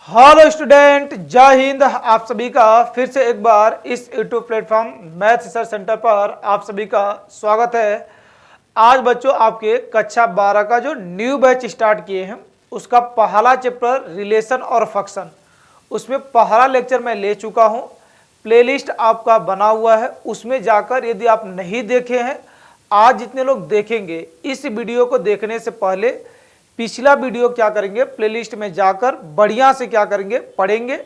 Hello student, जय हिंद। आप सभी का फिर से एक बार इस YouTube platform math research centre पर आप सभी का स्वागत है। आज बच्चों आपके कक्षा 12 का जो न्यू बैच स्टार्ट किए हैं उसका पहला चैप्टर रिलेशन और फंक्शन, उसमें पहला लेक्चर मैं ले चुका हूं। प्लेलिस्ट आपका बना हुआ है, उसमें जाकर यदि आप नहीं देखे हैं, आज जितने लोग देखेंगे इस वीडियो को देखने से पहले पिछला वीडियो क्या करेंगे, प्लेलिस्ट में जाकर बढ़िया से क्या करेंगे, पढ़ेंगे,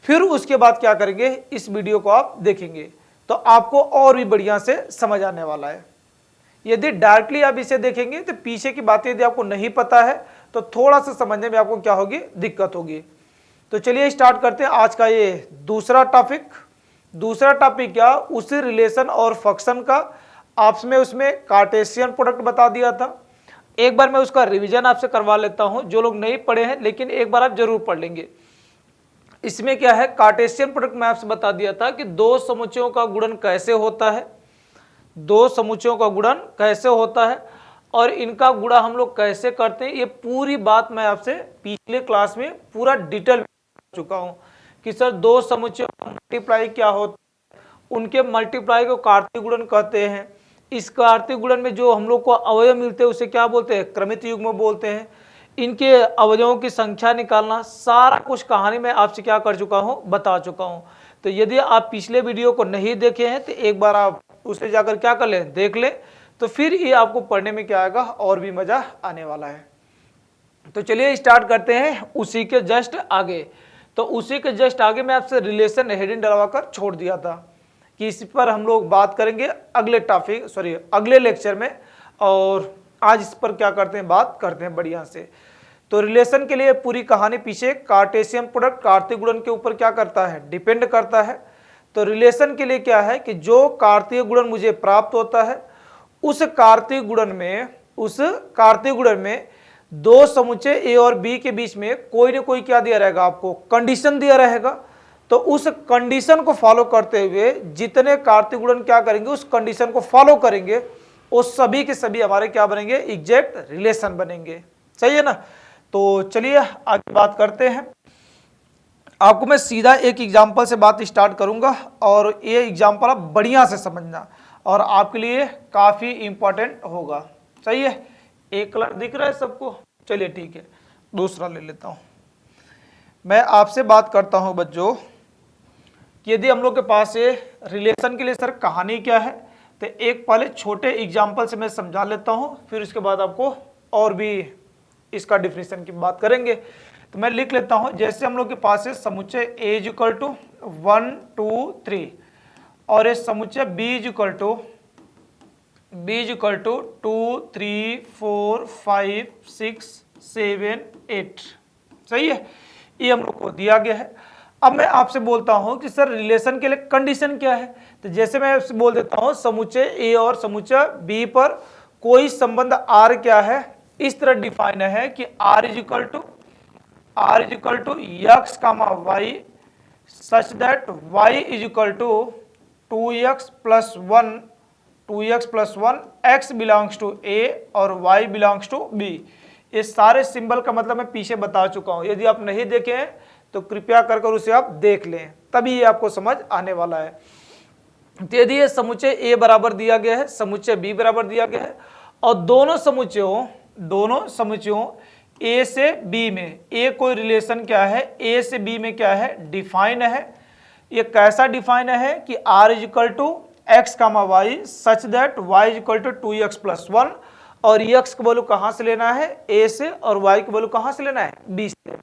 फिर उसके बाद क्या करेंगे, इस वीडियो को आप देखेंगे तो आपको और भी बढ़िया से समझ आने वाला है। यदि डायरेक्टली आप इसे देखेंगे तो पीछे की बातें यदि आपको नहीं पता है तो थोड़ा सा समझने में आपको क्या होगी, दिक्कत होगी। तो चलिए स्टार्ट करते हैं आज का ये दूसरा टॉपिक। दूसरा टॉपिक क्या, उसी रिलेशन और फंक्शन का आपस में उसमें कार्टेशियन प्रोडक्ट बता दिया था। एक बार मैं उसका रिवीजन आपसे करवा लेता हूं, जो लोग नहीं पढ़े हैं लेकिन एक बार आप जरूर पढ़ लेंगे। इसमें क्या है, कार्टेशियन प्रोडक्ट मैं आपसे बता दिया था कि दो समुच्चयों का गुणन कैसे होता है, दो समुच्चयों का गुणन कैसे होता है और इनका गुणा हम लोग कैसे करते हैं। ये पूरी बात मैं आपसे पिछले क्लास में पूरा डिटेल में चुका हूं कि सर दो समुच्चयों का मल्टीप्लाई क्या होता है, उनके मल्टीप्लाई को कार्तीय गुणन कहते हैं। इस कार्तीय गुणन में जो हम लोग को अवयव मिलते हैं उसे क्या बोलते हैं, क्रमित युग्म बोलते हैं। इनके अवयवों की संख्या निकालना, सारा कुछ कहानी में आपसे क्या कर चुका हूं, बता चुका हूं। तो यदि आप पिछले वीडियो को नहीं देखे हैं तो एक बार आप उसे जाकर क्या कर लें, देख लें, तो फिर ये आपको पढ़ने में क्या आएगा, और भी मजा आने वाला है। तो चलिए स्टार्ट करते हैं उसी के जस्ट आगे। तो उसी के जस्ट आगे मैं आपसे रिलेशन हेडिंग डलवा कर छोड़ दिया था कि इस पर हम लोग बात करेंगे अगले लेक्चर में, और आज इस पर क्या करते हैं, बात करते हैं बढ़िया से। तो रिलेशन के लिए पूरी कहानी पीछे कार्टेशियन प्रोडक्ट कार्तीय गुणन के ऊपर क्या करता है, डिपेंड करता है। तो रिलेशन के लिए क्या है कि जो कार्तीय गुणन मुझे प्राप्त होता है उस कार्तीय गुणन में दो समुच्चय ए और बी के बीच में कोई ना कोई क्या दिया रहेगा, आपको कंडीशन दिया रहेगा। तो उस कंडीशन को फॉलो करते हुए जितने कार्तीय गुणन क्या करेंगे, उस कंडीशन को फॉलो करेंगे, वो सभी के सभी हमारे क्या बनेंगे, एग्जैक्ट रिलेशन बनेंगे। सही है ना। तो चलिए आगे बात करते हैं। आपको मैं सीधा एक एग्जांपल से बात स्टार्ट करूंगा और ये एग्जांपल आप बढ़िया से समझना और आपके लिए काफी इंपॉर्टेंट होगा। सही है, एक कलर दिख रहा है सबको, चलिए ठीक है, दूसरा ले लेता हूं। मैं आपसे बात करता हूं बच्चों कि यदि हम लोग के पास ये रिलेशन के लिए सर कहानी क्या है, तो एक पहले छोटे एग्जांपल से मैं समझा लेता हूं, फिर उसके बाद आपको और भी इसका डिफिनेशन की बात करेंगे। तो मैं लिख लेता हूं, जैसे हम लोग के पास है समुच्चय A = 1 2 3 और ये समुच्चय B = 2 3 4 5 6 7 8। सही है, ये हम लोग को दिया गया है। अब मैं आपसे बोलता हूं कि सर रिलेशन के लिए कंडीशन क्या है, तो जैसे मैं आपसे बोल देता हूं समुच्चय ए और समुच्चय बी पर कोई संबंध आर क्या है, इस तरह डिफाइन है कि R is equal to x comma y such that y is equal to 2x + 1 x belongs to A और y बिलोंग्स टू बी। ये सारे सिंबल का मतलब मैं पीछे बता चुका हूं, यदि आप नहीं देखे हैं तो कृपया कर उसे आप देख लें, तभी ये आपको समझ आने वाला है। तो यदि ये समुच्चय ए बराबर दिया गया है, समुच्चय बी बराबर दिया गया है और दोनों समुच्चयों ए से बी में ए कोई रिलेशन क्या है, ए से बी में क्या है, डिफाइन है। ये कैसा डिफाइन है कि r is equal to x comma y such that y is equal to 2x + 1 और x की वैल्यू कहां से लेना है, a से, और y की वैल्यू कहां से लेना है, b से लेना है।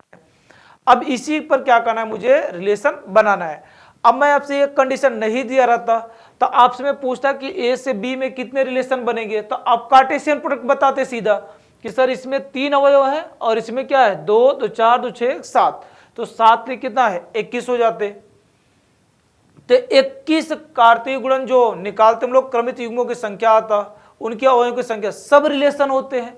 अब इसी पर क्या करना है, मुझे रिलेशन बनाना है। अब मैं आपसे एक कंडीशन नहीं दिया रहता तो आपसे मैं पूछता कि ए से बी में कितने रिलेशन बनेंगे, तो आप कार्टेशियन प्रोडक्ट बताते सीधा कि सर इसमें 3 अवयव है और इसमें क्या है 2 2 4 2 6 7, तो 7 में कितना है 21 हो जाते। तो 21 कार्तीय गुणन जो निकालते हम लोग, क्रमित युग्मों की संख्या आता, उनके अवयवों की संख्या, सब रिलेशन होते हैं।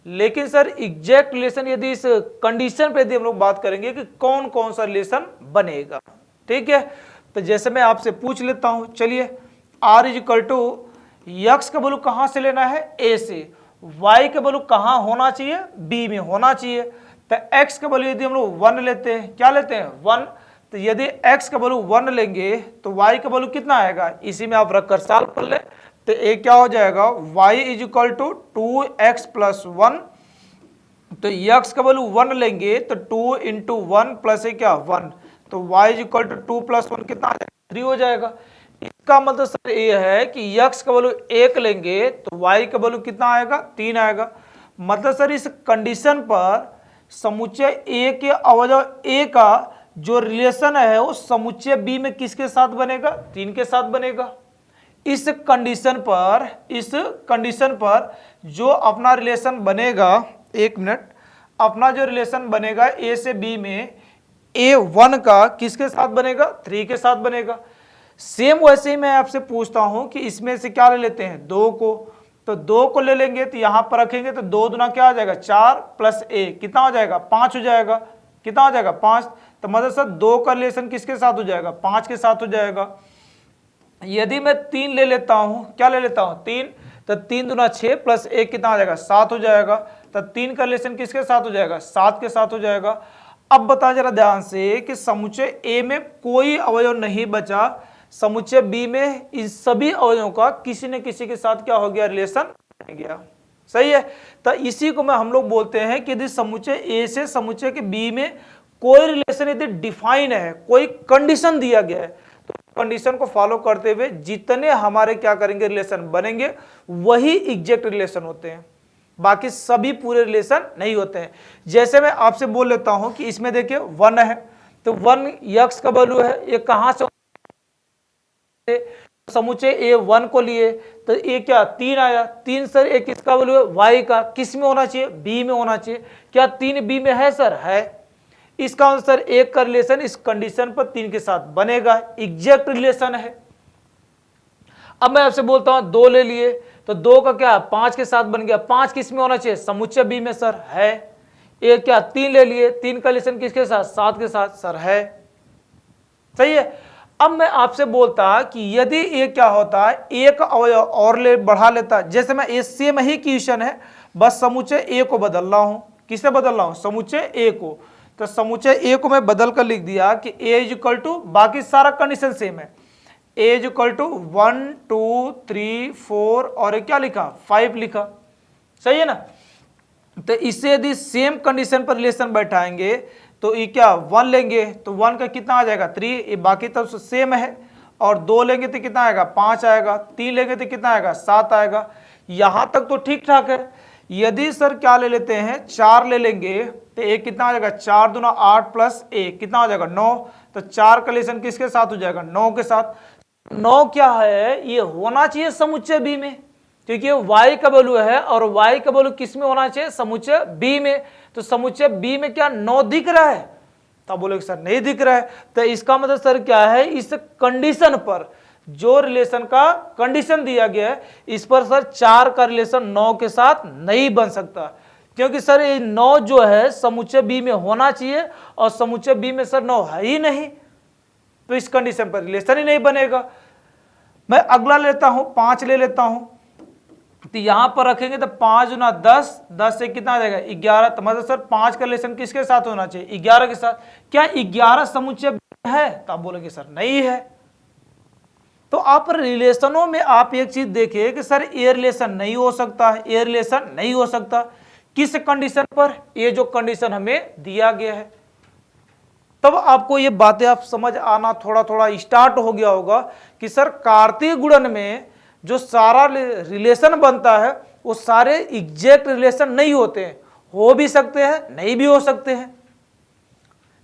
लेकिन सर एग्जैक्ट रिलेशन यदि इस कंडीशन पे यदि हम लोग बात करेंगे कि कौन कौन सा रिलेशन बनेगा, ठीक है। तो जैसे मैं आपसे पूछ लेता हूं, चलिए r is equal to x का वैल्यू कहां से लेना है, a से, y का वैल्यू कहां होना चाहिए, b में होना चाहिए। तो x का वैल्यू यदि हम लोग 1 लेते हैं, क्या लेते हैं 1, तो यदि x का वैल्यू 1 लेंगे तो y का वैल्यू कितना आएगा, इसी में आप रखकर सॉल्व कर ले। तो ये क्या हो जाएगा, y is equal to 2x plus 1, तो x का वैल्यू 1 लेंगे तो 2 इंटू 1 प्लस क्या 1, तो y is equal to 2 plus 1 कितना आ जाएगा 3 हो जाएगा। इसका मतलब सर ये है कि x का वैल्यू 1 लेंगे तो y का वैल्यू कितना आएगा 3 आएगा। मतलब सर इस कंडीशन पर समुच्चय A के अवयव A का जो रिलेशन है वो समुच्चय B में किसके साथ बनेगा, 3 के साथ बनेगा। इस कंडीशन पर जो अपना रिलेशन बनेगा, एक मिनट, अपना जो रिलेशन बनेगा A से B में A1 का किसके साथ बनेगा, 3 के साथ बनेगा। सेम वैसे ही मैं आपसे पूछता हूं कि इसमें से क्या ले लेते हैं 2 को, तो 2 को ले लेंगे तो यहां पर रखेंगे तो 2 दूना क्या आ जाएगा 4 प्लस A कितना हो जाएगा 5 हो जाएगा, कितना हो जाएगा 5। तो मतलब सर 2 का रिलेशन किसके साथ हो जाएगा 5 के साथ हो जाएगा। यदि मैं 3 ले लेता हूं, क्या ले लेता हूं 3, तो 3 दूना 6 प्लस 1 कितना हो जाएगा 7 हो जाएगा। तो 3 का रिलेशन किसके साथ हो जाएगा 7 के साथ हो जाएगा। अब बता जरा ध्यान से कि समुच्चय A में कोई अवयव नहीं बचा, समुच्चय B में इन सभी अवयवों का किसी न किसी के साथ क्या हो गया रिलेशन बन गया, सही है। तो इसी को हम लोग बोलते हैं कि यदि समुच्चय A से समुच्चय के B में कोई रिलेशन यदि डिफाइन है, कोई कंडीशन दिया गया है, तो कंडीशन को फॉलो करते हुए जितने हमारे क्या करेंगे रिलेशन बनेंगे वही एग्जैक्ट रिलेशन होते हैं, बाकी सभी पूरे रिलेशन नहीं होते हैं। जैसे मैं आपसे बोल लेता हूं कि इसमें देखिए 1 है, तो 1 x का वैल्यू है, ये कहां से समुच्चय A1 को लिए तो ये क्या 3 आया, 3 सर एक किसका वैल्यू है y का, किस में होना चाहिए B में होना चाहिए, क्या 3 B में है सर, है। इसका आंसर 1 का रिलेशन इस कंडीशन पर 3 के साथ बनेगा, एग्जैक्ट रिलेशन है। अब मैं आपसे बोलता हूं 2 ले लिए तो 2 का क्या 5 के साथ बन गया, 5 किस में होना चाहिए समुच्चय B में सर, है। ये क्या 3 ले लिए, 3 का रिलेशन किसके साथ 7 के साथ सर, है, सही है। अब मैं आपसे बोलता कि यदि ये क्या होता है एक अवयव और ले बढ़ा लेता, जैसे मैं ये सेम ही क्वेश्चन है, बस समुच्चय A को बदल रहा हूं, किसे बदल रहा हूं समुच्चय A को। तो समुच्चय A को मैं बदल कर लिख दिया कि A इज इक्वल टू, बाकी सारा कंडीशन सेम है, A इज इक्वल टू 1 2 3 4 और क्या लिखा 5 लिखा, सही है ना। तो इससे यदि सेम कंडीशन पर रिलेशन बैठाएंगे तो ये क्या 1 लेंगे तो 1 का कितना आ जाएगा 3, ये बाकी तब सेम है, और 2 लेंगे तो कितना आएगा 5 आएगा, 3 लेंगे तो कितना आएगा 7 आएगा। यहां तक तो ठीक ठाक है। यदि सर क्या ले लेते हैं 4 ले लेंगे तो एक कितना आ जाएगा 4 दूना 8 प्लस 1 कितना हो जाएगा 9, तो 4 का रिलेशन किसके साथ हो जाएगा 9 के साथ। 9 क्या है, ये होना चाहिए समुच्चय B में, क्योंकि y का वैल्यू है और y का वैल्यू किस में होना चाहिए समुच्चय B में। तो समुच्चय B में क्या 9 दिख रहा है, तब बोले सर नहीं दिख रहा है। तो इसका मतलब सर क्या है, इस कंडीशन पर जो रिलेशन का कंडीशन दिया गया है इस पर सर 4 का रिलेशन 9 के साथ नहीं बन सकता, क्योंकि सर ये 9 जो है समुच्चय B में होना चाहिए और समुच्चय B में सर 9 है ही नहीं, तो इस कंडीशन पर रिलेशन ही नहीं बनेगा। मैं अगला लेता हूं 5 ले लेता हूं, तो यहां पर रखेंगे तो 5 गुना 10, 10 से कितना आ जाएगा 11, तो मतलब सर 5 का रिलेशन किसके साथ होना चाहिए 11 के साथ। क्या 11 समुच्चय है, तो आप बोलेंगे सर नहीं है। तो आप रिलेशनों में आप एक चीज देखिए कि सर ये रिलेशन नहीं हो सकता है, ये रिलेशन नहीं हो सकता, किस कंडीशन पर, ये जो कंडीशन हमें दिया गया है। तब आपको ये बातें आप समझ आना थोड़ा थोड़ा स्टार्ट हो गया होगा कि सर कार्तीय गुणन में जो सारा रिलेशन बनता है वो सारे एग्जैक्ट रिलेशन नहीं होते हैं, हो भी सकते हैं नहीं भी हो सकते हैं,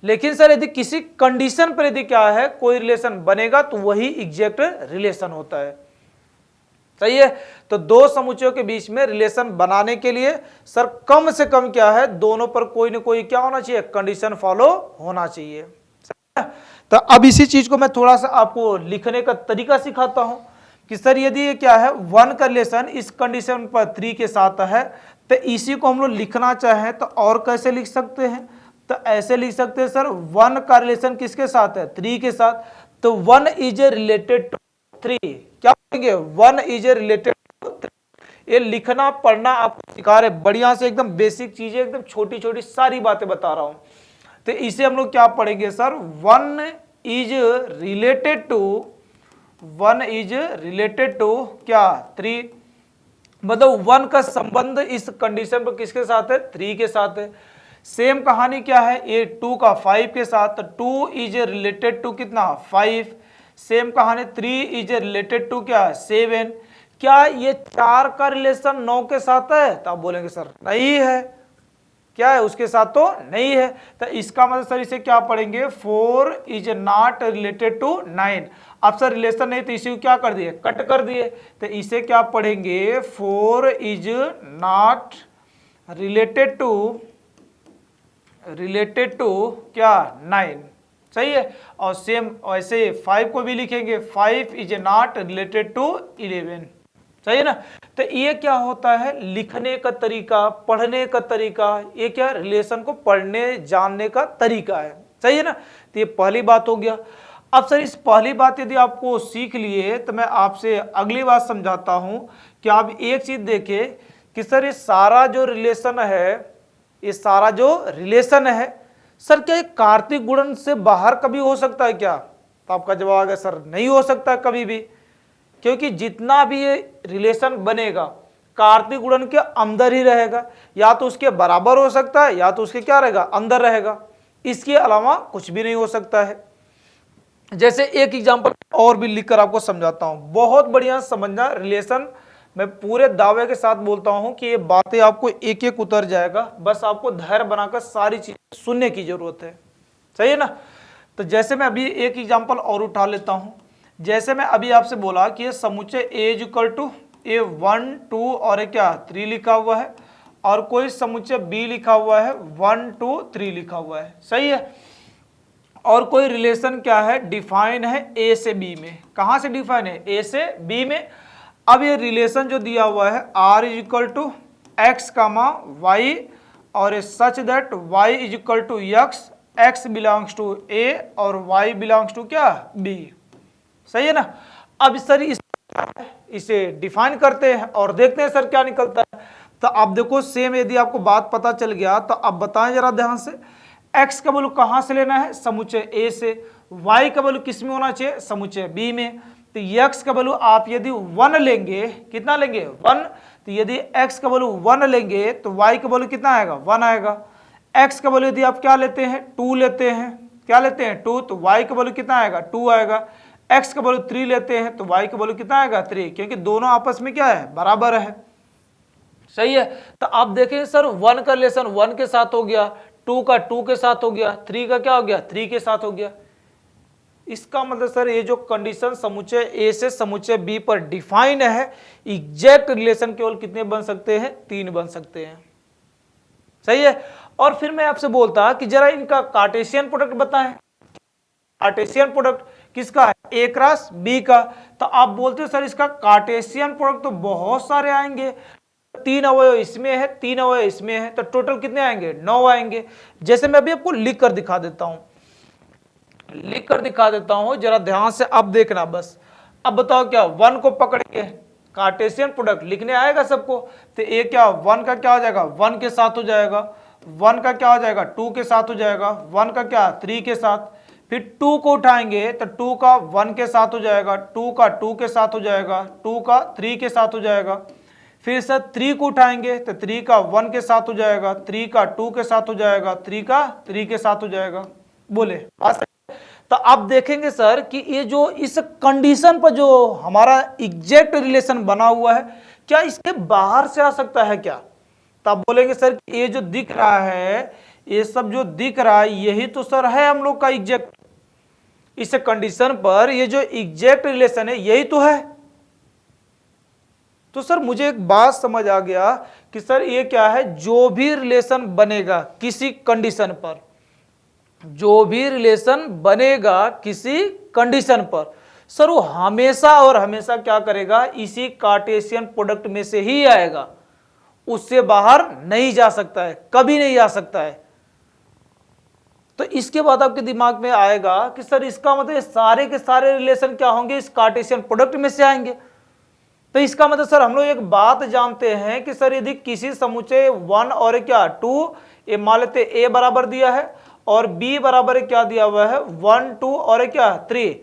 लेकिन सर यदि किसी कंडीशन पर यदि क्या है कोई रिलेशन बनेगा तो वही एग्जैक्ट रिलेशन होता है, सही है। तो दो समुच्चयों के बीच में रिलेशन बनाने के लिए सर कम से कम क्या है दोनों पर कोई ना कोई क्या होना चाहिए कंडीशन फॉलो होना चाहिए। तो अब इसी चीज को मैं थोड़ा सा आपको लिखने का तरीका सिखाता हूं कि सर यदि ये क्या है 1 का रिलेशन इस कंडीशन पर 3 के साथ है, तो इसी को हम लोग लिखना चाहें तो और कैसे लिख सकते हैं, तो ऐसे लिख सकते हैं सर 1 का रिलेशन किसके साथ है 3 के साथ, तो 1 इज ए रिलेटेड टू 3, क्या बोलेंगे 1 इज ए रिलेटेड टू 3। ये लिखना पढ़ना आपको सिखा रहे, बढ़िया से एकदम बेसिक चीजें, एकदम छोटी छोटी सारी बातें बता रहा हूं। तो इसे हम लोग क्या पढ़ेंगे sir, one is related to क्या, 3, मतलब 1 का संबंध इस कंडीशन पर किसके साथ है, 3 के साथ है। सेम कहानी क्या है, ये 2 का 5 के साथ, तो 2 इज रिलेटेड टू कितना, 5। सेम कहानी 3 इज रिलेटेड टू क्या, 7। क्या ये 4 का रिलेशन 9 के साथ है, तो आप बोलेंगे सर नहीं है, क्या है उसके साथ, तो नहीं है। तो इसका मतलब सर इसे क्या पढ़ेंगे, 4 इज नॉट रिलेटेड टू 9। अब सर रिलेशन नहीं तो इसे को क्या कर दिए, कट कर दिए, तो इसे क्या पढ़ेंगे, 4 इज नॉट रिलेटेड टू क्या, 9। सही है। और सेम ऐसे 5 को भी लिखेंगे, 5 इज नॉट रिलेटेड टू 11। सही है ना। तो ये क्या होता है, लिखने का तरीका, पढ़ने का तरीका, ये क्या रिलेशन को पढ़ने जानने का तरीका है। सही है ना। तो ये पहली बात हो गया। अब सर इस पहली बात यदि आपको सीख लिए तो मैं आपसे अगली बात समझाता हूं कि आप एक चीज देखें कि सर ये सारा जो रिलेशन है, सर क्या ये कार्तिक गुणन से बाहर कभी हो सकता है क्या? तो आपका जवाब है सर नहीं हो सकता कभी भी, क्योंकि जितना भी ये रिलेशन बनेगा कार्तिक गुणन के अंदर ही रहेगा, या तो उसके बराबर हो सकता है या तो उसके क्या रहेगा, अंदर रहेगा, इसके अलावा कुछ भी नहीं हो सकता है। जैसे एक एग्जांपल और भी लिखकर आपको समझाता हूं, बहुत बढ़िया समझना रिलेशन। मैं पूरे दावे के साथ बोलता हूं कि ये बातें आपको एक एक उतर जाएगा, बस आपको धैर्य बनाकर सारी चीजें सुनने की जरूरत है। सही है ना। तो जैसे मैं अभी एक एग्जांपल और उठा लेता हूं, जैसे मैं अभी आपसे बोला कि ये समुच्चय A इज इक्वल टू ए 1 2 और एक क्या 3 लिखा हुआ है, और कोई समुच्चय B लिखा हुआ है 1 2 3 लिखा हुआ है। सही है। और कोई रिलेशन क्या है, डिफाइन है A से B में। कहां से डिफाइन है, A से B में। अब ये रिलेशन जो दिया हुआ है R is equal to x comma y, और such that y is equal to x belongs to A और y बिलोंग्स टू क्या, B। सही है ना। अब सर इसे डिफाइन करते हैं और देखते हैं सर क्या निकलता है। तो अब देखो सेम, यदि आपको बात पता चल गया तो अब बताएं जरा ध्यान से, x का वैल्यू कहां से लेना है, समुच्चय A से, y का वैल्यू किस में होना चाहिए, समुच्चय B में। तो x का वैल्यू आप यदि 1 लेंगे, कितना लेंगे, 1, तो यदि x का वैल्यू 1 लेंगे तो y का वैल्यू कितना आएगा, 1 आएगा। x का वैल्यू यदि आप क्या लेते हैं, 2 लेते हैं, क्या लेते हैं, 2, तो y का वैल्यू कितना आएगा, 2 आएगा। x का वैल्यू 3 लेते हैं तो y का वैल्यू कितना आएगा, 3, क्योंकि दोनों आपस में क्या है, बराबर है। सही है। तो आप देखें सर 1 का रिलेशन 1 के साथ हो गया, 2 का 2 के साथ हो गया, 3 का क्या हो गया, 3 के साथ हो गया। इसका मतलब सर ये जो कंडीशन समुच्चय A से समुच्चय B पर डिफाइन है, एग्जैक्ट रिलेशन केवल कितने बन सकते हैं, 3 बन सकते हैं। सही है। और फिर मैं आपसे बोलता कि जरा इनका कार्टेशियन प्रोडक्ट बताएं। कार्टेशियन प्रोडक्ट किसका है, A क्रॉस B का। तो आप बोलते सर इसका कार्टेशियन प्रोडक्ट तो बहुत सारे आएंगे, 3 अवयव इसमें है, 3 अवयव इसमें है, तो टोटल कितने आएंगे, 9 आएंगे। जैसे मैं अभी आपको लिख कर दिखा देता हूं, जरा ध्यान से अब देखना बस। अब बताओ क्या 1 को पकड़ेंगे, कार्टेशियन प्रोडक्ट लिखने आएगा सबको, तो ये क्या 1 का क्या हो जाएगा, 1 के साथ हो जाएगा, 1 का क्या हो जाएगा, 2 के साथ हो जाएगा, 1 का क्या 3 के साथ, फिर 2 को उठाएंगे तो 2 का 1 के साथ हो जाएगा, 2 का 2 के साथ हो जाएगा, 2 का 3 के साथ हो जाएगा, फिर सर 3 को उठाएंगे तो 3 का 1 के साथ हो जाएगा, 3 का 2 के साथ हो जाएगा, 3 का 3 के साथ हो जाएगा। बोले तो आप देखेंगे सर कि ये जो इस कंडीशन पर जो हमारा एग्जैक्ट रिलेशन बना हुआ है, क्या इसके बाहर से आ सकता है क्या? तो आप बोलेंगे सर ये जो दिख रहा है, ये सब जो दिख रहा है यही तो सर है हम लोग का एग्जैक्ट, इस कंडीशन पर ये जो एग्जैक्ट रिलेशन है यही तो है। तो सर मुझे एक बात समझ आ गया कि सर ये क्या है, जो भी रिलेशन बनेगा किसी कंडीशन पर, जो भी रिलेशन बनेगा किसी कंडीशन पर, सर वो हमेशा और हमेशा क्या करेगा, इसी कार्टेशियन प्रोडक्ट में से ही आएगा, उससे बाहर नहीं जा सकता है, कभी नहीं जा सकता है। तो इसके बाद आपके दिमाग में आएगा कि सर इसका मतलब सारे के सारे रिलेशन क्या होंगे, इस कार्टेशियन प्रोडक्ट में से आएंगे। तो इसका मतलब सर हम लोग एक बात जानते हैं कि सर यदि किसी समुच्चय 1 और क्या 2, ये मान लेते ए बराबर दिया है और बी बराबर क्या दिया हुआ है 1 2 और क्या 3,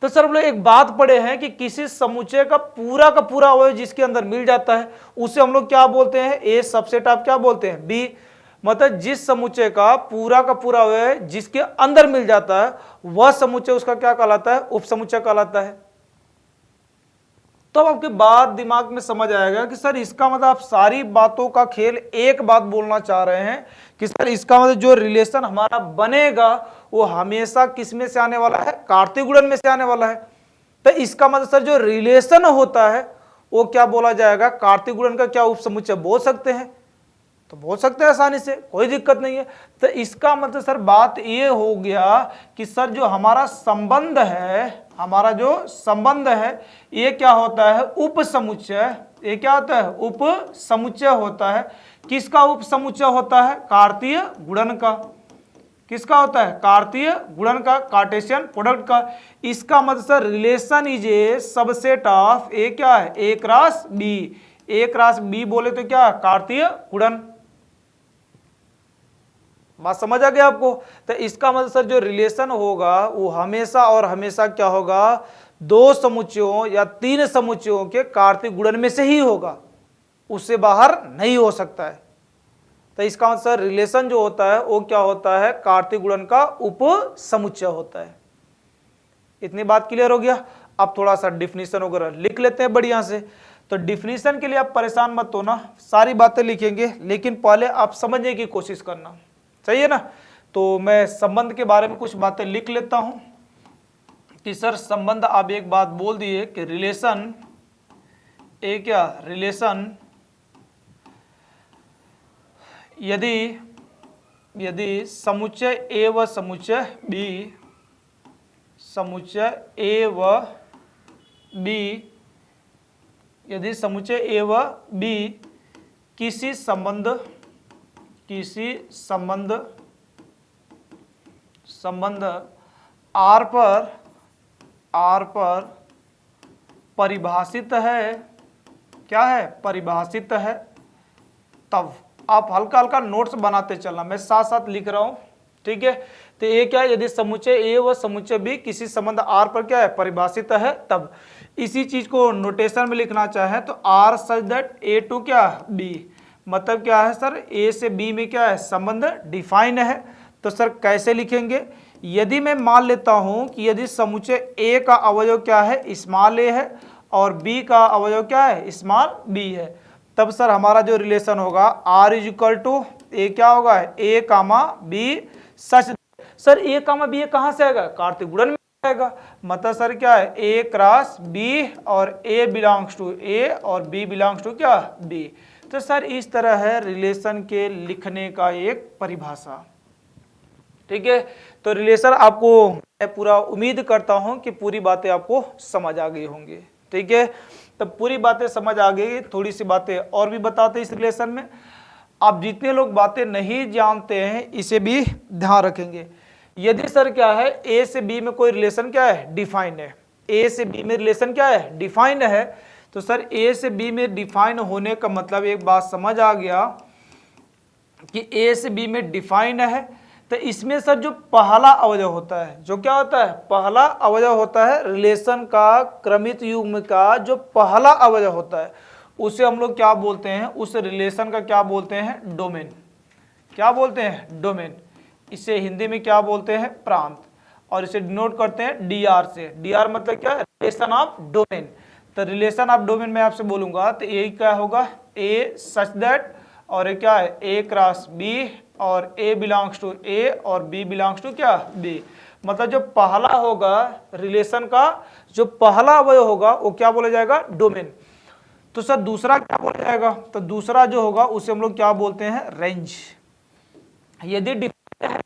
तो सर हम लोग एक बात पढ़े हैं कि किसी समुच्चय का पूरा अवयव जिसके अंदर मिल जाता है उसे हम लोग क्या बोलते हैं, ए सबसेट आप क्या बोलते हैं बी। मतलब जिस समुच्चय का पूरा अवयव जिसके अंदर मिल जाता है वह समुच्चय उसका क्या कहलाता है, उपसमुच्चय कहलाता है। तो अब आपके बात दिमाग में समझ आएगा कि सर इसका मतलब आप सारी बातों का खेल एक बात बोलना चाह रहे हैं कि सर इसका मतलब जो रिलेशन हमारा बनेगा वो हमेशा किस में से आने वाला है, कार्तीय गुणन में से आने वाला है। तो इसका मतलब सर जो रिलेशन होता है वो क्या बोला जाएगा, कार्तीय गुणन का क्या उपसमुच्चय बोल सकते हैं, तो बोल सकते हैं आसानी से, कोई दिक्कत नहीं है। तो इसका मतलब सर बात ये हो गया कि सर जो हमारा संबंध है, हमारा जो संबंध है ये क्या होता है, उपसमुच्चय। ये क्या होता है, उपसमुच्चय होता है। किसका उपसमुच्चय होता है, कार्तीय गुणन का। किसका होता है, कार्तीय गुणन का, कार्टेशियन प्रोडक्ट का। इसका मतलब sir relation is a subset of A क्या है, A cross B. A cross B बोले तो क्या, कार्तीय गुणन। बात समझ आ गया आपको। तो इसका मतलब सर जो रिलेशन होगा वो हमेशा और हमेशा क्या होगा, दो समुच्चयों या तीन समुच्चयों के कार्तीय गुणन में से ही होगा, उससे बाहर नहीं हो सकता है। तो इसका मतलब सर रिलेशन जो होता है वो क्या होता है, कार्तीय गुणन का उप समुच्चय होता है। इतनी बात क्लियर हो गया। अब थोड़ा सा डिफिनीशन वगैरह लिख लेते हैं बढ़िया से। तो डिफिनीशन के लिए आप परेशान मत होना, सारी बातें लिखेंगे, लेकिन पहले आप समझने की कोशिश करना, सही है ना। तो मैं संबंध के बारे में कुछ बातें लिख लेता हूं कि सर संबंध, आप एक बात बोल दिए कि रिलेशन ए क्या, रिलेशन यदि समुच्चय ए व समुच्चय बी, समुच्चय ए व बी, यदि समुच्चय ए व बी किसी संबंध आर पर परिभाषित है, क्या है, परिभाषित है, तब आप हल्का हल्का नोट्स बनाते चलना, मैं साथ साथ लिख रहा हूं, ठीक है। तो ये क्या है, यदि समुच्चय ए व समुच्चय बी किसी संबंध आर पर क्या है, परिभाषित है, तब इसी चीज को नोटेशन में लिखना चाहे तो R such that A to क्या बी, मतलब क्या है सर, ए से बी में क्या है, संबंध डिफाइन है। तो सर कैसे लिखेंगे, यदि मैं मान लेता हूं कि यदि समुच्चय ए का अवयव क्या है, स्मॉल ए है, और बी का अवयव क्या है, स्मॉल बी है, तब सर हमारा जो रिलेशन होगा आर इज इक्वल टू ए क्या होगा, ए कामा बी सच। सर ए कामा बी कहां से आएगा, कार्तीय गुणन में आएगा। मतलब सर क्या है, ए क्रॉस बी और ए बिलोंग्स टू ए और बी बिलोंग्स टू क्या, बी। तो सर इस तरह है रिलेशन के लिखने का एक परिभाषा, ठीक है। तो रिलेशन आपको, मैं पूरा उम्मीद करता हूं कि पूरी बातें आपको समझ आ गई होंगी, ठीक है। तो पूरी बातें समझ आ गई, थोड़ी सी बातें और भी बताते इस रिलेशन में। आप जितने लोग बातें नहीं जानते हैं इसे भी ध्यान रखेंगे। यदि सर क्या है, ए से बी में कोई रिलेशन क्या है, डिफाइन है, ए से बी में रिलेशन क्या है, डिफाइन है, तो सर ए से बी में डिफाइन होने का मतलब एक बात समझ आ गया कि ए से बी में डिफाइन है, तो इसमें सर जो पहला अवयव होता है, जो क्या होता है, पहला अवयव होता है रिलेशन का, क्रमित युग्म का जो पहला अवयव होता है उसे हम लोग क्या बोलते हैं, उस रिलेशन का क्या बोलते हैं, डोमेन। क्या बोलते हैं, डोमेन। इसे हिंदी में क्या बोलते हैं, प्रांत, और इसे डिनोट करते हैं डी आर से। डी आर मतलब क्या है, रिलेशन ऑफ डोमेन। तो रिलेशन ऑफ डोमेन में आपसे बोलूंगा तो ये क्या होगा, ए सच दैट, और ये क्या है, ए क्रॉस बी, और ए बिलोंग्स टू ए और बी बिलोंग्स टू क्या, बी। मतलब जो पहला होगा रिलेशन का, जो पहला अवयव होगा वो क्या बोला जाएगा, डोमेन। तो सर दूसरा क्या बोला जाएगा, तो दूसरा जो होगा उसे हम लोग क्या बोलते हैं, रेंज। यदि डिफाइन है,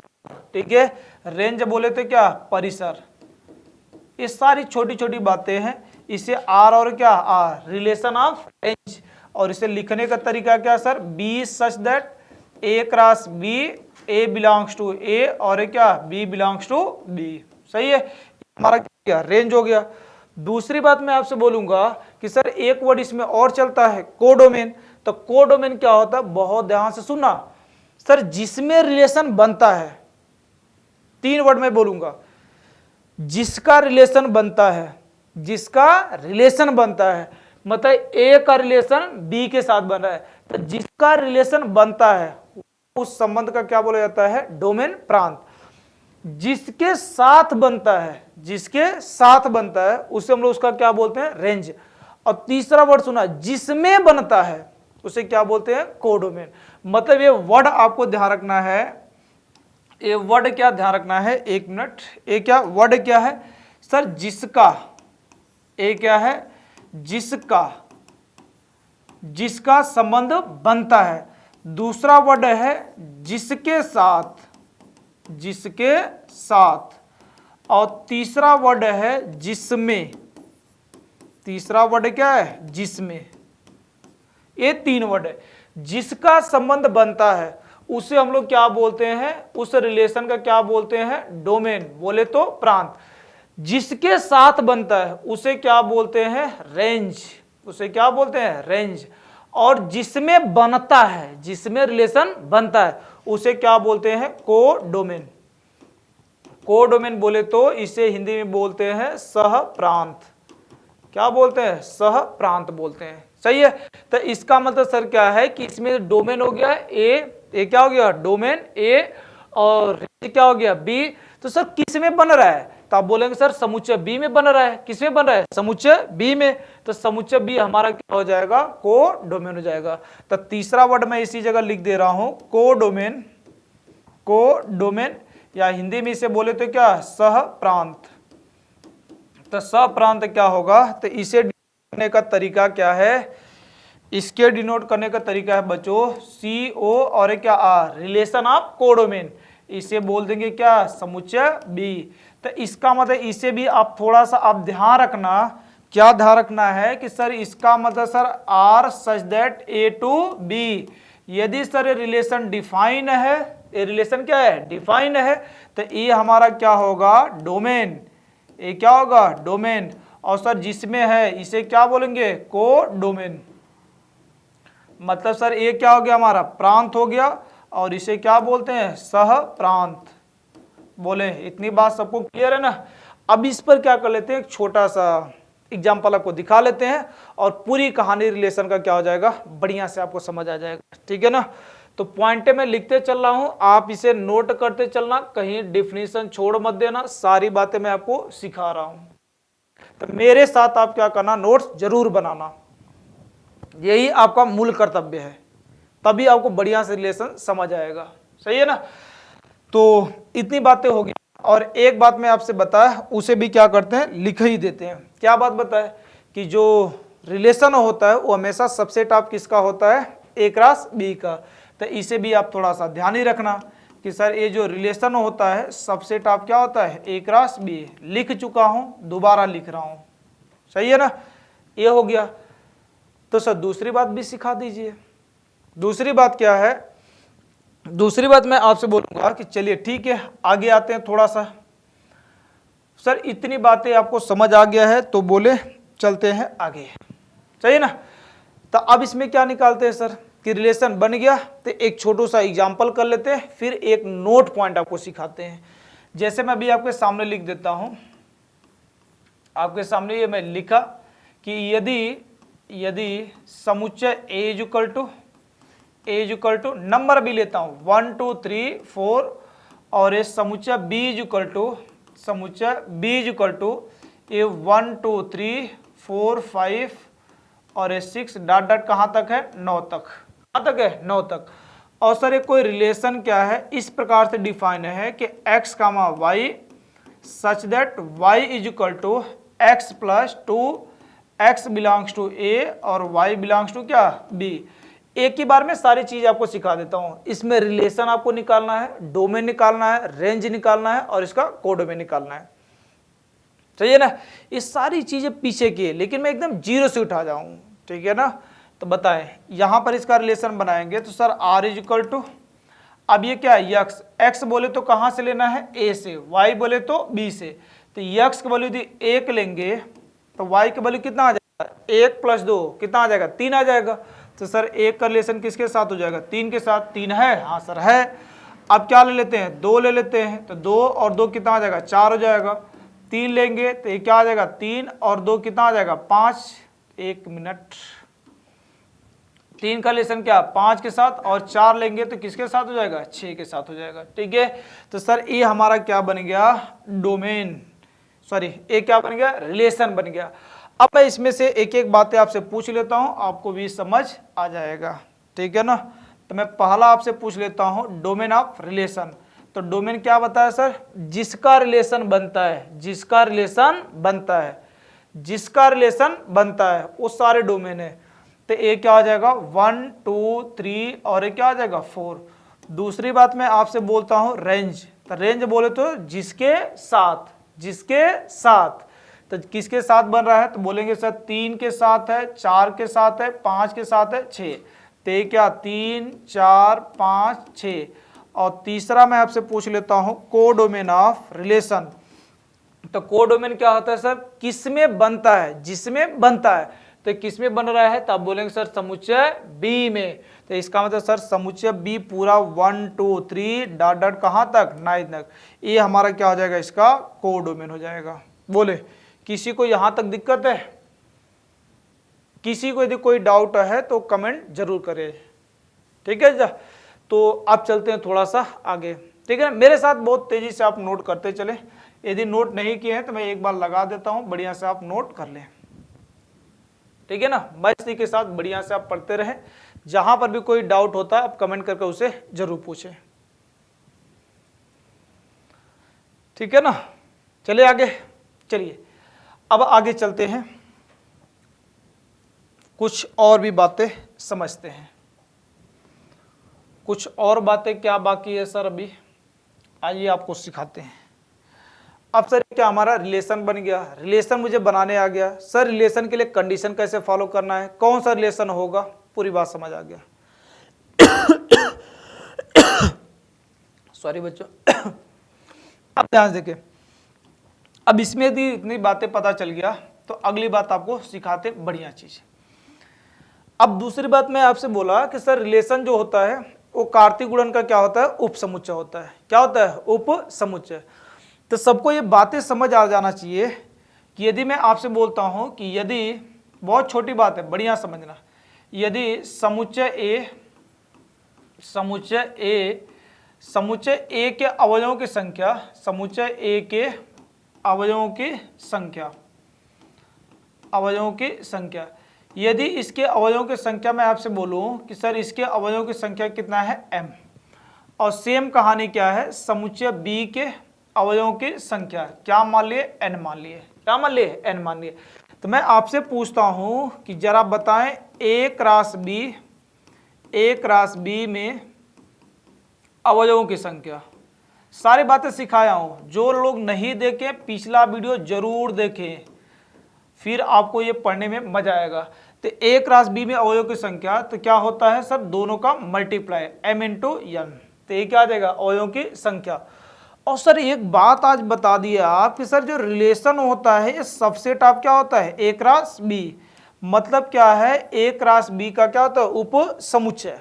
ठीक है, रेंज बोले तो क्या, परिसर। ये सारी छोटी छोटी बातें हैं, इसे आर और क्या, आर, रिलेशन ऑफ रेंज। और इसे लिखने का तरीका क्या sir, B such that A cross B, A belongs to A और क्या, बी बिलोंग्स टू बी। सही है, हमारा क्या, रेंज हो गया। दूसरी बात मैं आपसे बोलूंगा कि सर एक वर्ड इसमें और चलता है, कोडोमेन। तो कोडोमेन क्या होता है, बहुत ध्यान से सुनना सर, जिसमें रिलेशन बनता है, 3 वर्ड में बोलूंगा, जिसका रिलेशन बनता है, जिसका रिलेशन बनता है, मतलब ए का रिलेशन बी के साथ बन रहा है, तो जिसका रिलेशन बनता है उस संबंध का क्या बोला जाता है, डोमेन प्रांत। जिसके साथ बनता है, जिसके साथ बनता है उसे हम लोग उसका क्या बोलते हैं, रेंज। और तीसरा वर्ड सुना, जिसमें बनता है उसे क्या बोलते हैं, कोडोमेन। मतलब ये वर्ड आपको ध्यान रखना है, ये वर्ड क्या ध्यान रखना है, 1 मिनट, ये क्या वर्ड क्या है सर, जिसका, ये क्या है, जिसका, जिसका संबंध बनता है। दूसरा वर्ड है जिसके साथ, जिसके साथ। और तीसरा वर्ड है जिसमें, तीसरा वर्ड क्या है, जिसमें। ये 3 वर्ड है। जिसका संबंध बनता है उसे हम लोग क्या बोलते हैं, उस रिलेशन का क्या बोलते हैं, डोमेन, बोले तो प्रांत। जिसके साथ बनता है उसे क्या बोलते हैं, रेंज, उसे क्या बोलते हैं, रेंज। और जिसमें बनता है, जिसमें रिलेशन बनता है उसे क्या बोलते हैं, कोडोमेन। कोडोमेन बोले तो इसे हिंदी में बोलते हैं सह प्रांत। क्या बोलते हैं, सह प्रांत बोलते हैं। सही है। तो इसका मतलब सर क्या है कि इसमें डोमेन हो गया ए क्या हो गया, डोमेन ए, और रेंज क्या हो गया, बी। तो सर किस में बन रहा है, तो आप बोलेंगे सर समुच्चय बी में बन रहा है। किस में बन रहा है, समुच्चय बी में। तो समुच्चय बी हमारा क्या हो जाएगा, कोडोमेन हो जाएगा। तो तीसरा वर्ड मैं इसी जगह लिख दे रहा हूं, कोडोमेन, कोडोमेन, या हिंदी में इसे बोले तो क्या, सह प्रांत। तो सह प्रांत क्या होगा, तो इसे करने का तरीका क्या है, इसके डिनोट करने का तरीका है बच्चों CO और क्या आर, रिलेशन ऑफ कोडोमेन। इसे बोल देंगे क्या, समुच्चय बी। तो इसका मतलब इसे भी आप थोड़ा सा आप ध्यान रखना, क्या ध्यान रखना है कि सर इसका मतलब sir R such that A to B। यदि सर ये रिलेशन डिफाइन है, ये रिलेशन क्या है, डिफाइन है, तो ये हमारा क्या होगा, डोमेन। ये क्या होगा, डोमेन। और सर जिसमें है इसे क्या बोलेंगे, कोडोमेन। मतलब सर ये क्या हो गया, हमारा प्रांत हो गया, और इसे क्या बोलते हैं, सह प्रांत। बोले इतनी बात सबको क्लियर है ना। अब इस पर क्या कर लेते हैं, एक छोटा सा एग्जाम्पल आपको दिखा लेते हैं, और पूरी कहानी रिलेशन का क्या हो जाएगा, बढ़िया से आपको समझ आ जाएगा। ठीक है ना। तो पॉइंटे में लिखते चल रहा हूं, आप इसे नोट करते चलना, कहीं डिफिनीशन छोड़ मत देना, सारी बातें मैं आपको सिखा रहा हूं। तो मेरे साथ आप क्या करना, नोट्स जरूर बनाना, यही आपका मूल कर्तव्य है, तभी आपको बढ़िया से रिलेशन समझ आएगा। सही है ना। तो इतनी बातें होगी, और एक बात मैं आपसे बताया, उसे भी क्या करते हैं, लिख ही देते हैं। क्या बात बताए कि जो रिलेशन होता है वो हमेशा सबसेट ऑफ किसका होता है, A क्रॉस B का। तो इसे भी आप थोड़ा सा ध्यान ही रखना कि सर ये जो रिलेशन होता है सबसेट ऑफ क्या होता है, A क्रॉस B। लिख चुका हूं, दोबारा लिख रहा हूं। सही है ना, ये हो गया। तो सर दूसरी बात भी सिखा दीजिए। दूसरी बात क्या है, दूसरी बात मैं आपसे बोलूंगा कि चलिए ठीक है आगे आते हैं थोड़ा सा। सर इतनी बातें आपको समझ आ गया है तो बोले चलते हैं आगे। चाहिए ना। तो अब इसमें क्या निकालते हैं सर कि रिलेशन बन गया, तो एक छोटा सा एग्जांपल कर लेते हैं, फिर एक नोट पॉइंट आपको सिखाते हैं। जैसे मैं अभी आपके सामने लिख देता हूं, आपके सामने ये मैं लिखा कि यदि समुच्चय A इक्वल टू नंबर भी लेता हूं 1 2 3 4, और ये समुच्चय B इक्वल टू ये 1 2 3 4 5 और ये 6 डॉट डॉट कहाँ तक है, 9 तक। कहाँ तक है, 9 तक। और सर ये कोई रिलेशन क्या है, इस प्रकार से डिफाइन है कि x comma y such that y is equal to x plus 2, x belongs to A और y बिलोंग्स टू क्या, B। एक ही बार में सारी चीज आपको सिखा देता हूं। इसमें रिलेशन आपको निकालना है, डोमेन निकालना है, रेंज निकालना है, और इसका कोडोमेन निकालना है। चाहिए ना। ये सारी चीजें पीछे की है, लेकिन मैं एकदम जीरो से उठा जाऊं। ठीक है ना। तो बताएं यहां पर इसका रिलेशन बनाएंगे तो sir r is equal to, अब ये क्या है x बोले तो कहां से लेना है, A से, y बोले तो B से। तो x की वैल्यू यदि 1 लेंगे तो y की वैल्यू कितना आ जाएगा, 1 + 2 कितना आ जाएगा, 3 आ जाएगा। तो सर 1 का रिलेशन किसके साथ हो जाएगा, 3 के साथ। 3 है, हाँ सर है। अब क्या ले लेते हैं, 2 ले लेते हैं, तो 2 और 2 कितना आ जाएगा, 4 हो जाएगा। 3 लेंगे तो ये क्या आ जाएगा, 3 और 2 कितना आ जाएगा, 5। 1 मिनट, 3 का रिलेशन क्या, 5 के साथ, और 4 लेंगे तो किसके साथ हो जाएगा, 6 के साथ हो जाएगा। ठीक है, तो सर ये हमारा क्या बन गया, डोमेन, सॉरी ये क्या बन गया, रिलेशन बन गया। अब मैं इसमें से एक एक बातें आपसे पूछ लेता हूं, आपको भी समझ आ जाएगा। ठीक है ना, तो मैं पहला आपसे पूछ लेता हूं, डोमेन ऑफ रिलेशन। तो डोमेन क्या बताया सर, जिसका रिलेशन बनता है, जिसका रिलेशन बनता है, जिसका रिलेशन बनता है वो सारे डोमेन है। तो ये क्या आ जाएगा, 1 2 3 और ये क्या आ जाएगा, 4। दूसरी बात मैं आपसे बोलता हूं रेंज। तो रेंज बोले तो जिसके साथ, जिसके साथ, तो किसके साथ बन रहा है, तो बोलेंगे सर 3 के साथ है, 4 के साथ है, 5 के साथ है, 6। तो ये क्या, 3 4 5 6। और तीसरा मैं आपसे पूछ लेता हूं, कोडोमेन ऑफ रिलेशन। तो कोडोमेन क्या होता है सर, किसमें बनता है, जिसमें बनता है। तो किसमें बन रहा है, तो आप बोलेंगे सर समुच्चय बी में। तो इसका मतलब सर समुच्चय बी पूरा 1 2 3 डॉट डॉट कहां तक, 9 तक, ये हमारा क्या हो जाएगा, इसका कोडोमेन हो जाएगा। बोले किसी को यहां तक दिक्कत है, किसी को यदि कोई डाउट है तो कमेंट जरूर करें। ठीक है, तो आप चलते हैं थोड़ा सा आगे। ठीक है, मेरे साथ बहुत तेजी से आप नोट करते चले। यदि नोट नहीं किए हैं तो मैं एक बार लगा देता हूं, बढ़िया से आप नोट कर लें। ठीक है ना, मस्ती के साथ बढ़िया से आप पढ़ते रहें। जहां पर भी कोई डाउट होता है आप कमेंट करके उसे जरूर पूछें। ठीक है ना, चलिए आगे। चलिए अब आगे चलते हैं, कुछ और भी बातें समझते हैं। कुछ और बातें क्या बाकी है सर अभी, आइए आपको सिखाते हैं। अब सर क्या हमारा रिलेशन बन गया, रिलेशन मुझे बनाने आ गया। सर रिलेशन के लिए कंडीशन कैसे फॉलो करना है, कौन सा रिलेशन होगा, पूरी बात समझ आ गया। सॉरी बच्चों। अब ध्यान देखें, अब इसमें यदि इतनी बातें पता चल गया तो अगली बात आपको सिखाते बढ़िया चीज। अब दूसरी बात मैं आपसे बोला कि सर रिलेशन जो होता है वो कार्तीय गुणन का क्या होता है, उपसमुच्चय होता है। क्या होता है, उपसमुच्चय। तो सबको ये बातें समझ आ जाना चाहिए कि यदि मैं आपसे बोलता हूं कि यदि, बहुत छोटी बात है बढ़िया समझना, यदि समुच्चय ए, समुच्चय ए, समुच्चय ए के अवयवों की संख्या, समुच्चय ए के अवयवों की संख्या, अवयवों की संख्या, यदि इसके अवयवों की संख्या मैं आपसे बोलूं कि सर इसके अवयवों की संख्या कितना है, m, और सेम कहानी क्या है, समुच्चय b के अवयवों की संख्या क्या मान लिए, n मान लिए। क्या मान लिए, n मान लिए। तो मैं आपसे पूछता हूं कि जरा बताएं a क्रॉस b में अवयवों की संख्या। सारी बातें सिखाया हूं, जो लोग नहीं देखे पिछला वीडियो जरूर देखें, फिर आपको ये पढ़ने में मजा आएगा। तो a क्रॉस b में अवयवों की संख्या तो क्या होता है सर, दोनों का मल्टीप्लाई, m इंटू n। तो ये क्या आ जाएगा, अवयवों की संख्या। और सर एक बात आज बता दिया आप कि सर जो रिलेशन होता है ये सबसेट ऑफ क्या होता है, a क्रॉस b। मतलब क्या है, a क्रॉस b का क्या होता है, उप समुच्चय।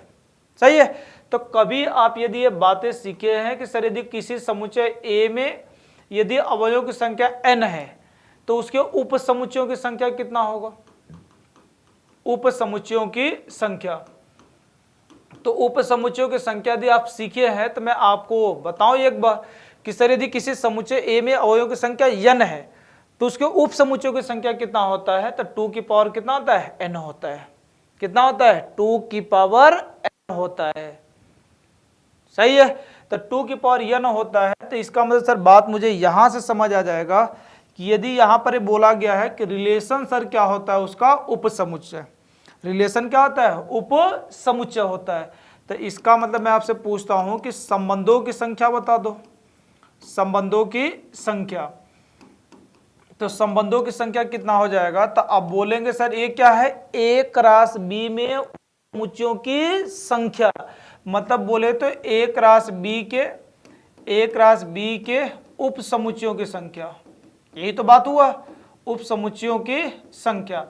सही है। तो कभी आप यदि ये बातें सीखे हैं कि सर यदि किसी समुच्चय a में यदि अवयवों की संख्या n है तो उसके उप समुच्चयों की संख्या कितना होगा, उप समुच्चयों की संख्या। तो उप समुच्चयों की संख्या यदि आप सीखे हैं तो मैं आपको बताऊं एक बार कि सर यदि किसी समुच्चय ए में अवयवों की संख्या n है तो उसके उप समुच्चयों की संख्या कितना होता है, तो 2 की पावर कितना होता है, n होता है। कितना होता है, 2 की पावर n होता है। सही है। तो 2 की पावर n होता है। तो इसका मतलब सर बात मुझे यहां से समझ आ जाएगा कि यदि यहां पर बोला गया है कि रिलेशन सर क्या होता है, उसका उपसमुच्चय। रिलेशन क्या होता है, उपसमुच्चय होता है। तो इसका मतलब मैं आपसे पूछता हूं कि संबंधों की संख्या बता दो, संबंधों की संख्या। तो संबंधों की संख्या कितना हो जाएगा, तो अब बोलेंगे सर ये क्या है, a क्रॉस b में समुच्चयों की संख्या। मतलब बोले तो a क्रॉस b के उप समुच्चयों की संख्या। यही तो बात हुआ, उप समुच्चयों की संख्या।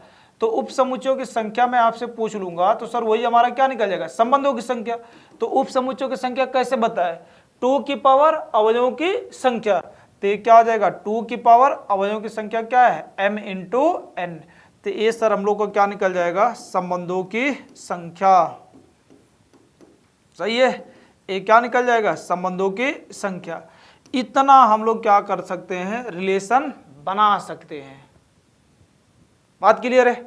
तो उप समुच्चयों की संख्या मैं आपसे पूछ लूंगा तो सर वही हमारा क्या निकल जाएगा, संबंधों की संख्या। तो उप समुच्चयों की संख्या कैसे बताए, 2 की पावर अवयवों की संख्या। तो ये क्या हो जाएगा, 2 की पावर अवयवों की संख्या क्या है, m इंटू एन। तो ये सर हम लोग को क्या निकल जाएगा, संबंधों की संख्या। सही है, ये क्या निकल जाएगा, संबंधों की संख्या। इतना हम लोग क्या कर सकते हैं, रिलेशन बना सकते हैं। बात क्लियर है,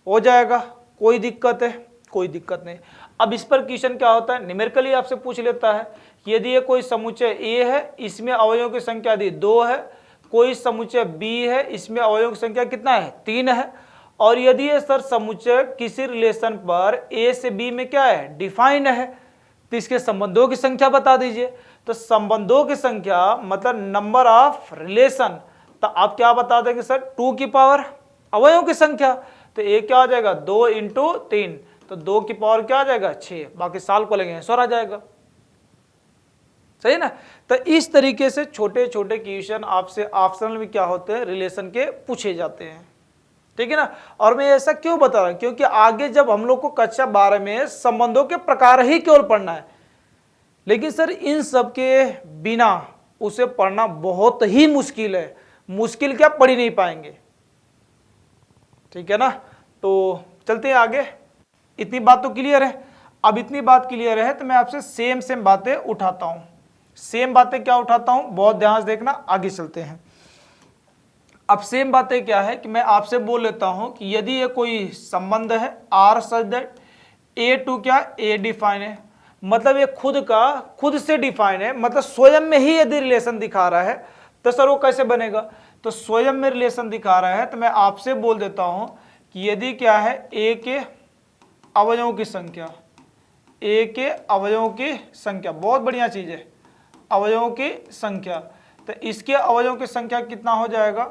हो जाएगा, कोई दिक्कत है, कोई दिक्कत नहीं। अब इस पर क्वेश्चन क्या होता है, न्यूमेरिकली आपसे पूछ लेता है कि यदि ये कोई समुच्चय A है, इसमें अवयवों की संख्या दी 2 है, कोई समुच्चय B है, इसमें अवयवों की संख्या कितना है, 3 है, और यदि ये सर समुच्चय किसी रिलेशन पर A से B में क्या है, डिफाइन है, तो इसके संबंधों की संख्या बता दीजिए। तो संबंधों की संख्या मतलब नंबर ऑफ रिलेशन, तो आप क्या बता देंगे सर, 2 की पावर अवयवों की संख्या। तो ये क्या हो जाएगा, 2 इंटू 3, तो 2 की पावर क्या आ जाएगा, 6, बाकी साल को लेंगे आंसर आ जाएगा। सही ना। तो इस तरीके से छोटे छोटे क्वेश्चन आपसे ऑप्शनल में क्या होते हैं, रिलेशन के पूछे जाते हैं, ठीक है ना। और मैं ऐसा क्यों बता रहा हूं, क्योंकि आगे जब हम लोग को कक्षा 12 में संबंधों के प्रकार ही केवल पढ़ना है, लेकिन सर इन सब के बिना उसे पढ़ना बहुत ही मुश्किल है, मुश्किल क्या, पढ़ ही नहीं पाएंगे, ठीक है ना। तो चलते हैं आगे, इतनी बात तो क्लियर है। अब इतनी बात क्लियर है तो मैं आपसे सेम बातें उठाता हूं। सेम बातें क्या उठाता हूं, बहुत ध्यान से देखना, आगे चलते हैं। अब सेम बातें क्या है कि मैं आपसे बोल लेता हूं कि यदि ये कोई संबंध है R सच दैट A2 क्या, A डिफाइन है, मतलब ये खुद से डिफाइन है, मतलब स्वयं में ही यदि रिलेशन दिखा रहा है तो सर वो कैसे बनेगा, तो स्वयं में रिलेशन दिखा रहा है तो मैं आपसे बोल देता हूं कि यदि क्या है, A के अवयवों की संख्या, A के अवयवों की संख्या, बहुत बढ़िया चीज है, अवयवों की संख्या, तो इसके अवयवों की संख्या कितना हो जाएगा,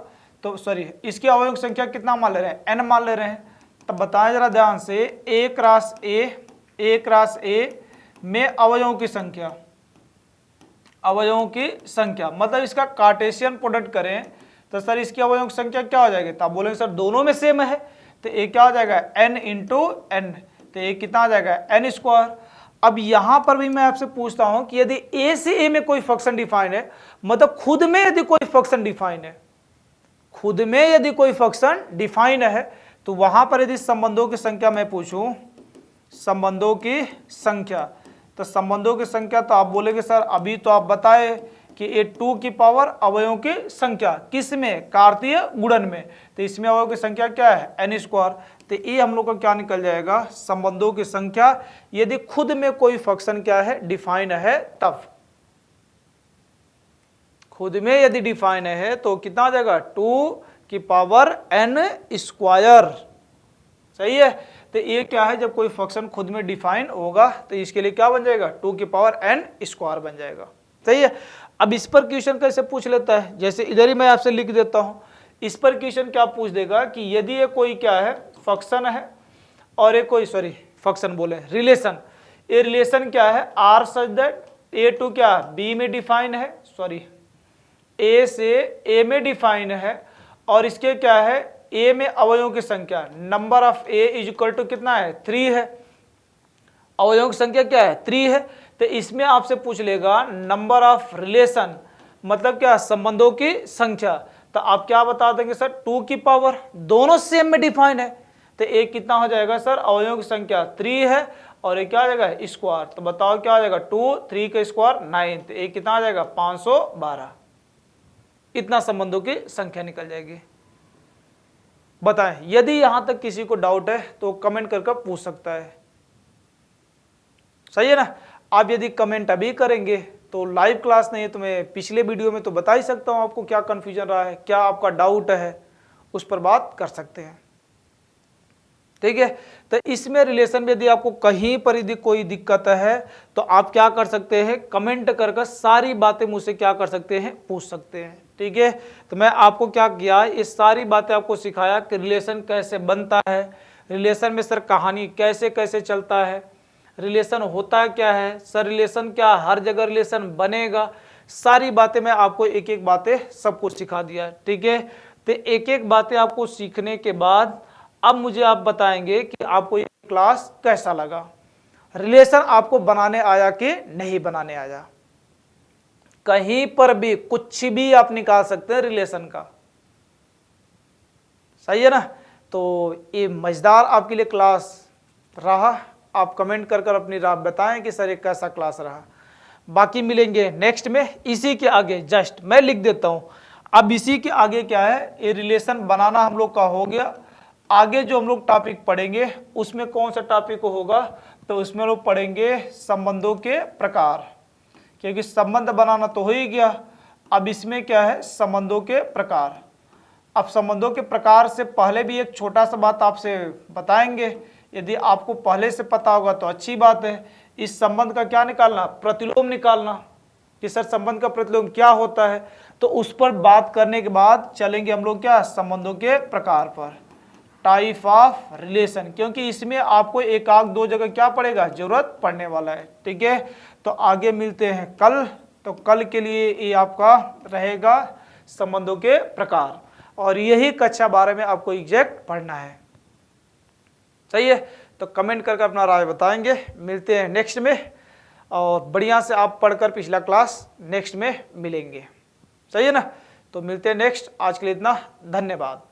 तो सॉरी इसके अवयवों की संख्या कितना मान ले रहे हैं, n मान ले रहे हैं। तब बताएं जरा ध्यान से, A क्रॉस A में अवयवों की संख्या, अवयवों की संख्या मतलब इसका कार्टेशियन प्रोडक्ट करें तो सर इसकी अवयवों की संख्या क्या हो जाएगी, तो आप बोलेंगे सर दोनों में सेम है, तो ये क्या हो जाएगा, n इंटू एन, तो ये कितना आ जाएगा, n स्क्वायर। अब यहां पर भी मैं आपसे पूछता हूं कि यदि A से A में कोई फंक्शन डिफाइन है, मतलब खुद में यदि कोई फंक्शन डिफाइन है, खुद में यदि कोई फंक्शन डिफाइन है, तो वहां पर यदि संबंधों की संख्या मैं पूछूं, संबंधों की संख्या, तो संबंधों की संख्या तो आप बोलेंगे सर अभी तो आप बताए कि ये 2 की पावर अवयवों की संख्या, किस में, कार्तीय गुणन में, तो इसमें अवयवों की संख्या क्या है, n स्क्वायर। तो ये हम लोग का क्या निकल जाएगा, संबंधों की संख्या यदि खुद में कोई फंक्शन क्या है, डिफाइन है, तब खुद में यदि डिफाइन है तो कितना आ जाएगा, 2 की पावर n स्क्वायर। सही है, तो ये क्या है, जब कोई फंक्शन खुद में डिफाइन होगा तो इसके लिए क्या बन जाएगा, 2 की पावर n स्क्वायर बन जाएगा। सही है। अब इस पर क्वेश्चन कैसे पूछ लेता है, जैसे इधर ही मैं आपसे लिख देता हूं, इस पर क्वेश्चन क्या पूछ देगा कि यदि ये कोई क्या है, फंक्शन है, और ये कोई फंक्शन बोले रिलेशन, ये रिलेशन क्या है, R सच दैट A2 क्या B में डिफाइन है, A से A में डिफाइन है, और इसके क्या है, A में अवयवों की संख्या, number of A is equal to कितना है, 3 है, अवयवों की संख्या क्या है, 3 है। तो इसमें आपसे पूछ लेगा नंबर ऑफ रिलेशन, मतलब क्या, संबंधों की संख्या, तो आप क्या बता देंगे सर, 2 की पावर, दोनों सेम में डिफाइन है, तो एक कितना हो जाएगा सर, अवयवों की संख्या 3 है, और एक क्या आ जाएगा, स्क्वायर, तो बताओ क्या आ जाएगा, 2 3 का स्क्वायर 9, तो एक कितना आ जाएगा, 512, इतना संबंधों की संख्या निकल जाएगी। बताएं, यदि यहां तक किसी को डाउट है तो कमेंट करके पूछ सकता है। सही है ना। आप यदि कमेंट अभी करेंगे तो लाइव क्लास नहीं है, तो मैं पिछले वीडियो में तो बता ही सकता हूं आपको क्या कंफ्यूजन रहा है, क्या आपका डाउट है, उस पर बात कर सकते हैं। ठीक है, तो इसमें रिलेशन में यदि आपको कहीं पर यदि कोई दिक्कत है तो आप क्या कर सकते हैं, कमेंट करके सारी बातें मुझसे क्या कर सकते हैं, पूछ सकते हैं। ठीक है, तो मैं आपको क्या किया, ये सारी बातें आपको सिखाया कि रिलेशन कैसे बनता है, रिलेशन में सर कहानी कैसे कैसे चलता है, रिलेशन होता क्या है सर, रिलेशन क्या हर जगह रिलेशन बनेगा, सारी बातें मैं आपको एक एक बातें सब कुछ सिखा दिया। ठीक है, तो एक एक बातें आपको सीखने के बाद अब मुझे आप बताएंगे कि आपको ये क्लास कैसा लगा, रिलेशन आपको बनाने आया कि नहीं बनाने आया। कहीं पर भी कुछ भी आप निकाल सकते हैं रिलेशन का, सही है ना। तो ये मजेदार आपके लिए क्लास रहा, आप कमेंट कर अपनी राय बताएं कि सर ये कैसा क्लास रहा। बाकी मिलेंगे नेक्स्ट में। इसी के आगे जस्ट मैं लिख देता हूं, अब इसी के आगे क्या है, ये रिलेशन बनाना हम लोग का हो गया। आगे जो हम लोग टॉपिक पढ़ेंगे उसमें कौन सा टॉपिक होगा, तो उसमें लोग पढ़ेंगे संबंधों के प्रकार, क्योंकि संबंध बनाना तो हो ही गया। अब इसमें क्या है, संबंधों के प्रकार। अब संबंधों के प्रकार से पहले भी एक छोटा सा बात आपसे बताएंगे, यदि आपको पहले से पता होगा तो अच्छी बात है। इस संबंध का क्या निकालना, प्रतिलोम निकालना, कि सर संबंध का प्रतिलोम क्या होता है। तो उस पर बात करने के बाद चलेंगे हम लोग क्या, संबंधों के प्रकार पर, टाइप ऑफ रिलेशन, क्योंकि इसमें आपको एक आध दो जगह क्या पड़ेगा, जरूरत पड़ने वाला है। ठीक है, तो आगे मिलते हैं कल। तो कल के लिए ये आपका रहेगा संबंधों के प्रकार, और यही कक्षा 12 में आपको एग्जैक्ट पढ़ना है। सही है, तो कमेंट करके अपना राय बताएंगे। मिलते हैं नेक्स्ट में, और बढ़िया से आप पढ़कर पिछला क्लास नेक्स्ट में मिलेंगे। सही है ना, तो मिलते हैं नेक्स्ट। आज के लिए इतना, धन्यवाद।